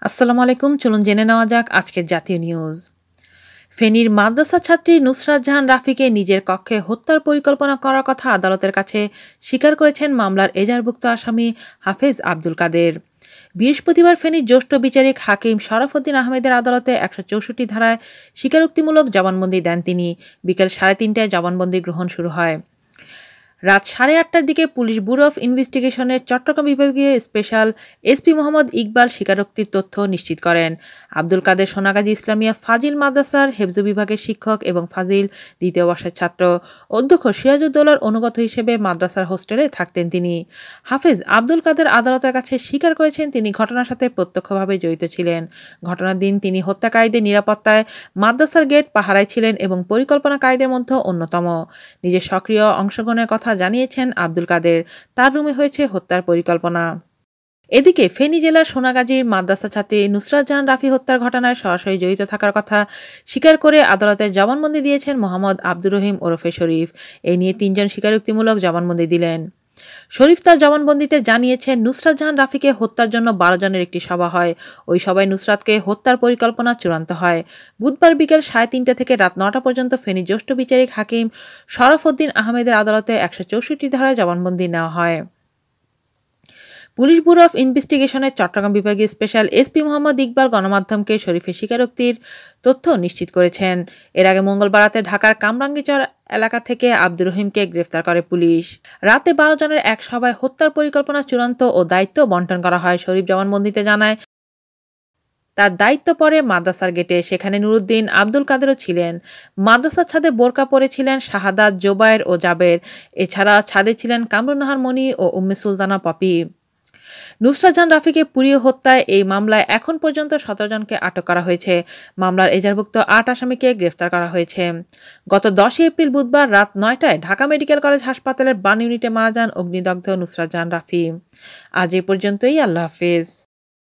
আসসালামু আলাইকুম। চলুন জেনে নেওয়া যাক আজকের জাতীয় নিউজ। ফেনীর মাদ্রাসা ছাত্রী নুসরাত জাহান রাফিকে নিজের কক্ষে হত্যার পরিকল্পনা করার কথা আদালতের কাছে স্বীকার করেছেন মামলার এজাহারভুক্ত আসামি হাফেজ আব্দুল কাদের। বৃহস্পতিবার ফেনীর জ্যেষ্ঠ বিচারিক হাকিম শরাফুদ্দিন আহমেদের আদালতে ১৬৪ ধারায় স্বীকারোক্তিমূলক জবানবন্দি দেন তিনি। বিকেল ৩:৩০টায় জবানবন্দি গ্রহণ শুরু হয়। রাত ৮:৩০টার দিকে পুলিশ ব্যুরো অফ ইনভেস্টিগেশনের চট্টগ্রাম বিভাগীয় স্পেশাল এসপি মোহাম্মদ ইকবাল স্বীকারোক্তির তথ্য নিশ্চিত করেন। আব্দুল কাদের সোনাগাজী ইসলামিয়া ফাজিল মাদ্রাসার হেফজু বিভাগের শিক্ষক এবং ফাজিল দ্বিতীয় বর্ষের ছাত্র। অধ্যক্ষ সিরাজউদ্দৌলার অনুগত হিসেবে মাদ্রাসার হোস্টেলে থাকতেন তিনি। হাফেজ আব্দুল কাদের আদালতের কাছে স্বীকার করেছেন তিনি ঘটনার সাথে প্রত্যক্ষভাবে জড়িত ছিলেন। ঘটনার দিন তিনি হত্যাকারীদের নিরাপত্তায় মাদ্রাসার গেট পাহারায় ছিলেন এবং পরিকল্পনাকারীদের মধ্যে অন্যতম। নিজের সক্রিয় অংশগ্রহণের কথা জানিয়েছেন আব্দুল কাদের। তার রুমে হয়েছে হত্যার পরিকল্পনা। এদিকে ফেনী জেলার সোনাগাজীর মাদ্রাসা ছাত্রী নুসরাত জাহান রাফি হত্যার ঘটনায় সরাসরি জড়িত থাকার কথা স্বীকার করে আদালতে জবানবন্দি দিয়েছেন মোহাম্মদ আব্দুর রহিম ওরফে শরীফ। এই নিয়ে ৩ জন স্বীকারোক্তিমূলক জবানবন্দি দিলেন। শরীফ তার জবানবন্দিতে জানিয়েছেন নুসরাত জাহান রাফিকে হত্যার জন্য ১২ জনের একটি সভা হয়। ওই সভায় নুসরাতকে হত্যার পরিকল্পনা চূড়ান্ত হয়। বুধবার বিকেল ৩:৩০ থেকে রাত ৯টা পর্যন্ত ফেনী জ্যেষ্ঠ বিচারিক হাকিম শরাফুদ্দিন আহমেদের আদালতে ১৬৪ ধারায় জবানবন্দি নেওয়া হয়। পুলিশ ব্যুরো অফ ইনভেস্টিগেশনের চট্টগ্রাম বিভাগীয় স্পেশাল এসপি মোহাম্মদ ইকবাল গণমাধ্যমকে শরীফের স্বীকারোক্তির তথ্য নিশ্চিত করেছেন। এর আগে মঙ্গলবার রাতে ঢাকার কামরাঙ্গীচর এলাকা থেকে আব্দুর রহিমকে গ্রেফতার করে পুলিশ। রাতে ১২ জনের এক সভায় হত্যার পরিকল্পনা চূড়ান্ত ও দায়িত্ব বন্টন করা হয়। শরীফ জবানবন্দিতে জানায় তার দায়িত্ব পড়ে মাদ্রাসার গেটে। সেখানে নুরুদ্দিন আব্দুল কাদেরও ছিলেন। মাদ্রাসার ছাদে বোরকা পরেছিলেন শাহাদাত, জোবায়ের ও জাবের। এছাড়া ছাদে ছিলেন কামরুন্নাহার মনি ও উম্মে সুলতানা পপি। নুসরাত জাহান রাফিকে পুড়িয়ে হত্যায় এই মামলায় এখন পর্যন্ত ১৭ জনকে আটক করা হয়েছে। মামলার এজাহারভুক্ত ৮ আসামিকে গ্রেফতার করা হয়েছে। গত ১০ এপ্রিল বুধবার রাত ৯টায় ঢাকা মেডিকেল কলেজ হাসপাতালের বার্ন ইউনিটে মারা যান অগ্নিদগ্ধ নুসরাত জাহান রাফি। আজ এ পর্যন্তই। আল্লাহ হাফেজ।